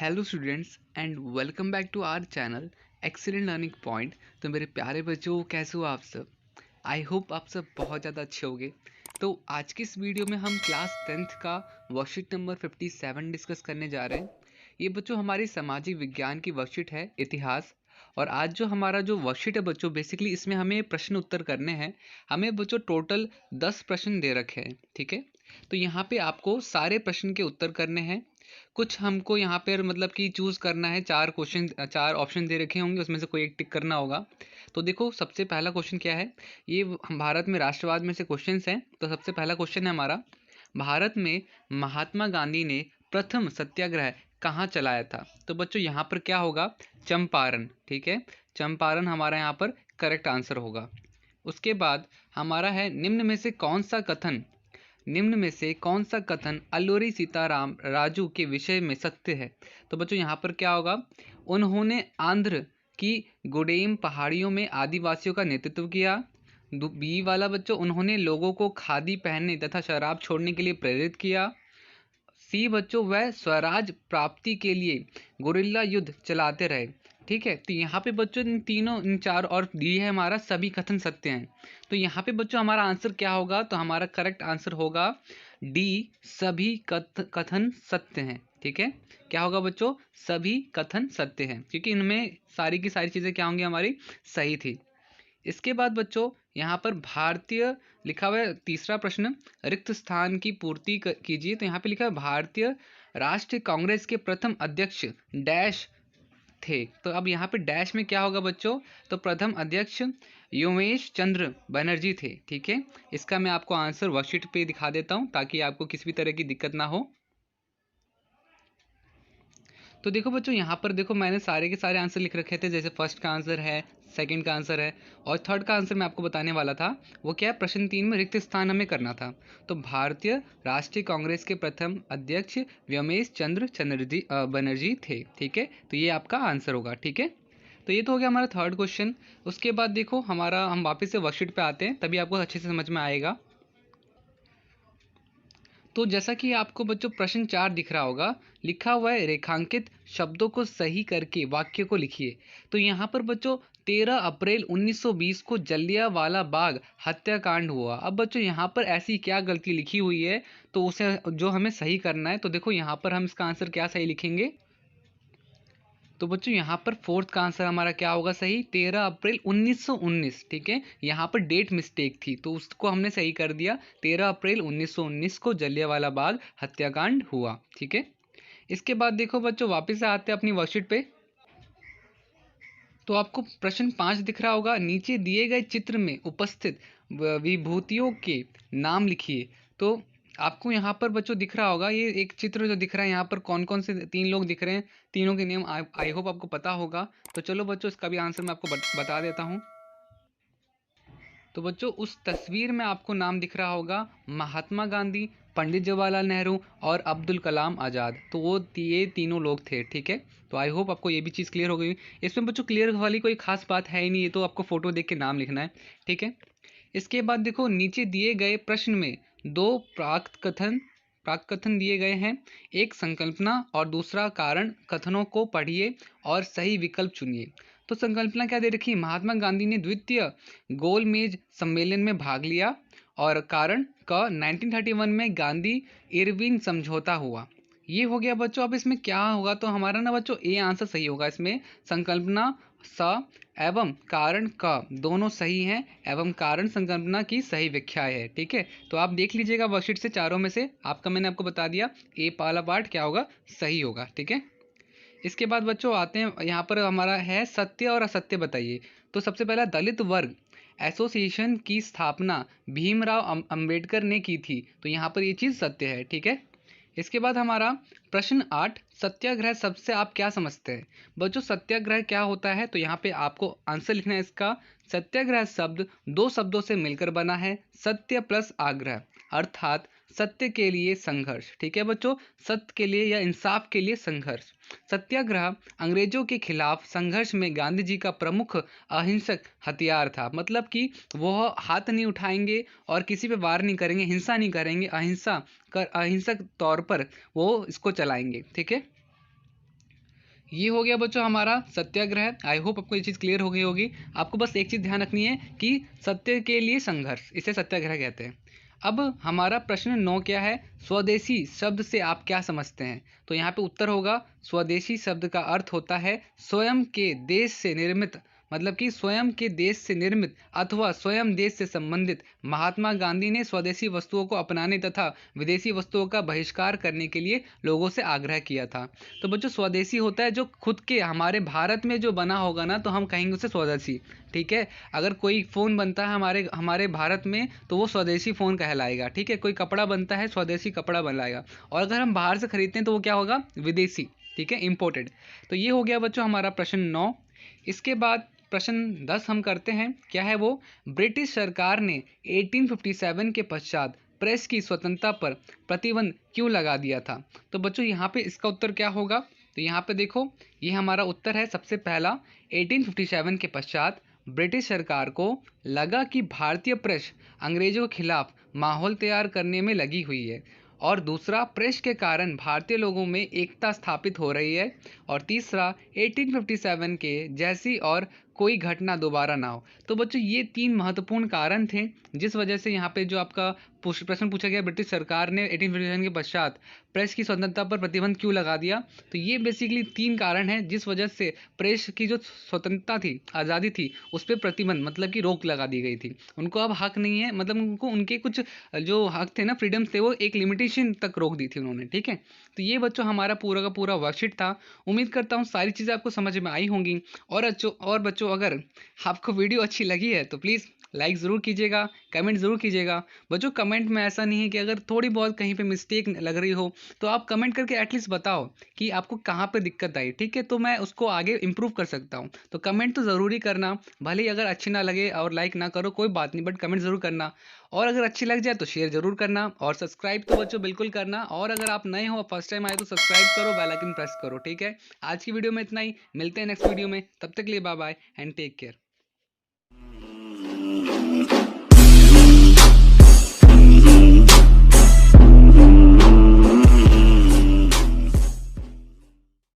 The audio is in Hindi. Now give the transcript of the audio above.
Hello students and welcome back to our channel excellent learning point. तो मेरे प्यारे बच्चों, कैसे हो आप सब? आई होप आप सब बहुत ज़्यादा अच्छे होंगे। तो आज की इस वीडियो में हम क्लास 10th का वर्कशीट नंबर 57 डिस्कस करने जा रहे हैं। ये बच्चों हमारी सामाजिक विज्ञान की वर्कशीट है, इतिहास। और आज जो हमारा जो वर्कशीट है बच्चों, बेसिकली इसमें हमें प्रश्न उत्तर करने हैं। हमें बच्चों टोटल 10 प्रश्न दे रखे हैं, ठीक है। तो यहाँ पे आपको सारे प्रश्न के उत्तर करने हैं। कुछ हमको यहाँ पर मतलब कि चूज़ करना है। चार ऑप्शन दे रखे होंगे, उसमें से कोई एक टिक करना होगा। तो देखो, सबसे पहला क्वेश्चन क्या है। ये हम भारत में राष्ट्रवाद में से क्वेश्चंस हैं। तो सबसे पहला क्वेश्चन है हमारा, भारत में महात्मा गांधी ने प्रथम सत्याग्रह कहाँ चलाया था? तो बच्चों यहाँ पर क्या होगा? चंपारण, ठीक है। चंपारण हमारा यहाँ पर करेक्ट आंसर होगा। उसके बाद हमारा है, निम्न में से कौन सा कथन अल्लूरी सीताराम राजू के विषय में सत्य है? तो बच्चों यहाँ पर क्या होगा? उन्होंने आंध्र की गुडेम पहाड़ियों में आदिवासियों का नेतृत्व किया। बी वाला बच्चों, उन्होंने लोगों को खादी पहनने तथा शराब छोड़ने के लिए प्रेरित किया। सी बच्चों, वह स्वराज प्राप्ति के लिए गुरिल्ला युद्ध चलाते रहे। ठीक है, तो यहाँ पे बच्चों इन चार, और डी है हमारा सभी कथन सत्य हैं। तो यहाँ पे बच्चों हमारा आंसर क्या होगा? तो हमारा करेक्ट आंसर होगा डी, सभी कथन सत्य हैं। ठीक है, क्या होगा बच्चों? सभी कथन सत्य हैं, क्योंकि इनमें सारी की सारी चीज़ें क्या होंगी? हमारी सही थी। इसके बाद बच्चों यहाँ पर भारतीय लिखा हुआ है। तीसरा प्रश्न, रिक्त स्थान की पूर्ति कीजिए। तो यहाँ पे लिखा है, भारतीय राष्ट्रीय कांग्रेस के प्रथम अध्यक्ष डैश थे। तो अब यहाँ पे डैश में क्या होगा बच्चों? तो प्रथम अध्यक्ष योमेश चंद्र बनर्जी थे। ठीक है, इसका मैं आपको आंसर वर्कशीट पे दिखा देता हूँ ताकि आपको किसी भी तरह की दिक्कत ना हो। तो देखो बच्चों, यहाँ पर देखो, मैंने सारे के सारे आंसर लिख रखे थे। जैसे फर्स्ट का आंसर है, सेकंड का आंसर है, और थर्ड का आंसर मैं आपको बताने वाला था। वो क्या है? प्रश्न 3 में रिक्त स्थान हमें करना था। तो भारतीय राष्ट्रीय कांग्रेस के प्रथम अध्यक्ष व्योमेश चंद्र बनर्जी थे। ठीक है, तो ये आपका आंसर होगा। ठीक है, तो ये तो हो गया हमारा थर्ड क्वेश्चन। उसके बाद देखो हमारा, हम वापस से वर्कशीट पे आते हैं, तभी आपको अच्छे से समझ में आएगा। तो जैसा कि आपको बच्चों प्रश्न 4 दिख रहा होगा, लिखा हुआ है, रेखांकित शब्दों को सही करके वाक्य को लिखिए। तो यहाँ पर बच्चों 13 अप्रैल 1920 को जलियांवाला बाग हत्याकांड हुआ। अब बच्चों यहाँ पर ऐसी क्या गलती लिखी हुई है, तो उसे जो हमें सही करना है। तो देखो यहाँ पर हम इसका आंसर क्या सही लिखेंगे? तो बच्चों यहाँ पर फोर्थ का आंसर हमारा क्या होगा सही? 13 अप्रैल 1919। ठीक है, यहाँ पर डेट मिस्टेक थी तो उसको हमने सही कर दिया। 13 अप्रैल 1919 को जलियांवाला बाग हत्याकांड हुआ। ठीक है, इसके बाद देखो बच्चों, वापस से आते हैं अपनी वर्कशीट पे। तो आपको प्रश्न 5 दिख रहा होगा, नीचे दिए गए चित्र में उपस्थित विभूतियों के नाम लिखिए। तो आपको यहाँ पर बच्चों दिख रहा होगा, ये एक चित्र जो दिख रहा है, यहाँ पर कौन कौन से 3 लोग दिख रहे हैं, तीनों के नेम आई होप आपको पता होगा। तो चलो बच्चों, इसका भी आंसर मैं आपको बता देता हूँ। तो बच्चों उस तस्वीर में आपको नाम दिख रहा होगा, महात्मा गांधी, पंडित जवाहरलाल नेहरू और अब्दुल कलाम आज़ाद। तो वो ये तीनों लोग थे। ठीक है, तो आई होप आपको ये भी चीज़ क्लियर हो गई। इसमें बच्चों क्लियर वाली कोई खास बात है ही नहीं, ये तो आपको फोटो देख के नाम लिखना है। ठीक है, इसके बाद देखो, नीचे दिए गए प्रश्न में दो प्राक्त कथन दिए गए हैं। एक संकल्पना और दूसरा कारण कथनों को पढ़िए और सही विकल्प चुनिए। तो संकल्पना क्या दे रखी? महात्मा गांधी ने द्वितीय गोलमेज सम्मेलन में भाग लिया। और कारण का 1931 में गांधी इरविन समझौता हुआ। ये हो गया बच्चों। अब इसमें क्या होगा? तो हमारा ना बच्चों ए आंसर सही होगा। इसमें संकल्पना स एवं कारण का दोनों सही हैं, एवं कारण संकल्पना की सही व्याख्या है। ठीक है, तो आप देख लीजिएगा वर्कशीट से, चारों में से आपका मैंने आपको बता दिया, ए वाला पार्ट क्या होगा? सही होगा। ठीक है, इसके बाद बच्चों आते हैं, यहाँ पर हमारा है सत्य और असत्य बताइए। तो सबसे पहला, दलित वर्ग एसोसिएशन की स्थापना भीमराव अंबेडकर ने की थी। तो यहाँ पर ये चीज़ सत्य है। ठीक है, इसके बाद हमारा प्रश्न 8, सत्याग्रह शब्द से आप क्या समझते हैं? बच्चों सत्याग्रह क्या होता है? तो यहाँ पे आपको आंसर लिखना है इसका। सत्याग्रह शब्द दो शब्दों से मिलकर बना है, सत्य प्लस आग्रह, अर्थात सत्य के लिए संघर्ष। ठीक है बच्चों, सत्य के लिए या इंसाफ के लिए संघर्ष। सत्याग्रह अंग्रेजों के खिलाफ संघर्ष में गांधी जी का प्रमुख अहिंसक हथियार था। मतलब कि वो हाथ नहीं उठाएंगे और किसी पे वार नहीं करेंगे, हिंसा नहीं करेंगे, अहिंसक तौर पर वो इसको चलाएंगे। ठीक है, ये हो गया बच्चों हमारा सत्याग्रह। आई होप आपको ये चीज़ क्लियर हो गई होगी। आपको बस एक चीज़ ध्यान रखनी है कि सत्य के लिए संघर्ष, इसे सत्याग्रह कहते हैं। अब हमारा प्रश्न 9 क्या है, स्वदेशी शब्द से आप क्या समझते हैं? तो यहाँ पे उत्तर होगा, स्वदेशी शब्द का अर्थ होता है स्वयं के देश से निर्मित, मतलब कि स्वयं के देश से निर्मित अथवा स्वयं देश से संबंधित। महात्मा गांधी ने स्वदेशी वस्तुओं को अपनाने तथा विदेशी वस्तुओं का बहिष्कार करने के लिए लोगों से आग्रह किया था। तो बच्चों स्वदेशी होता है जो खुद के हमारे भारत में जो बना होगा ना, तो हम कहेंगे उसे स्वदेशी। ठीक है, अगर कोई फ़ोन बनता है हमारे हमारे भारत में तो वो स्वदेशी फ़ोन कहलाएगा। ठीक है, कोई कपड़ा बनता है स्वदेशी कपड़ा बनाएगा, और अगर हम बाहर से खरीदते हैं तो वो क्या होगा, विदेशी। ठीक है, इम्पोर्टेड। तो ये हो गया बच्चों हमारा प्रश्न 9। इसके बाद प्रश्न 10 हम करते हैं, क्या है वो, ब्रिटिश सरकार ने 1857 के पश्चात प्रेस की स्वतंत्रता पर प्रतिबंध क्यों लगा दिया था? तो बच्चों यहाँ पे इसका उत्तर क्या होगा, तो यहाँ पे देखो, ये हमारा उत्तर है सबसे पहला, 1857 के पश्चात ब्रिटिश सरकार को लगा कि भारतीय प्रेस अंग्रेजों के खिलाफ माहौल तैयार करने में लगी हुई है, और दूसरा, प्रेस के कारण भारतीय लोगों में एकता स्थापित हो रही है, और तीसरा, 1857 के जैसी और कोई घटना दोबारा ना हो। तो बच्चों ये 3 महत्वपूर्ण कारण थे जिस वजह से यहाँ पे जो आपका प्रश्न पूछा गया, ब्रिटिश सरकार ने 1857 के पश्चात प्रेस की स्वतंत्रता पर प्रतिबंध क्यों लगा दिया। तो ये बेसिकली 3 कारण हैं जिस वजह से प्रेस की जो स्वतंत्रता थी, आज़ादी थी, उस पर प्रतिबंध मतलब कि रोक लगा दी गई थी। उनको अब हक नहीं है, मतलब उनको उनके कुछ जो हक थे ना, फ्रीडम थे, वो एक लिमिटेशन तक रोक दी थी उन्होंने। ठीक है, तो ये बच्चों हमारा पूरा का पूरा वर्कशीट था। उम्मीद करता हूँ सारी चीज़ें आपको समझ में आई होंगी। और बच्चों अगर आपको वीडियो अच्छी लगी है तो प्लीज़ लाइक ज़रूर कीजिएगा, कमेंट ज़रूर कीजिएगा। बच्चों कमेंट में ऐसा नहीं है कि अगर थोड़ी बहुत कहीं पे मिस्टेक लग रही हो तो आप कमेंट करके एटलीस्ट बताओ कि आपको कहाँ पे दिक्कत आई। ठीक है, तो मैं उसको आगे इम्प्रूव कर सकता हूँ। तो कमेंट तो ज़रूरी करना, भले ही अगर अच्छी ना लगे और लाइक ना करो कोई बात नहीं, बट कमेंट ज़रूर करना। और अगर अच्छी लग जाए तो शेयर ज़रूर करना, और सब्सक्राइब तो बच्चों बिल्कुल करना। और अगर आप नए हो, फर्स्ट टाइम आए, तो सब्सक्राइब करो, बेल आइकन प्रेस करो। ठीक है, आज की वीडियो में इतना ही, मिलते हैं नेक्स्ट वीडियो में, तब तक के लिए bye bye and take care.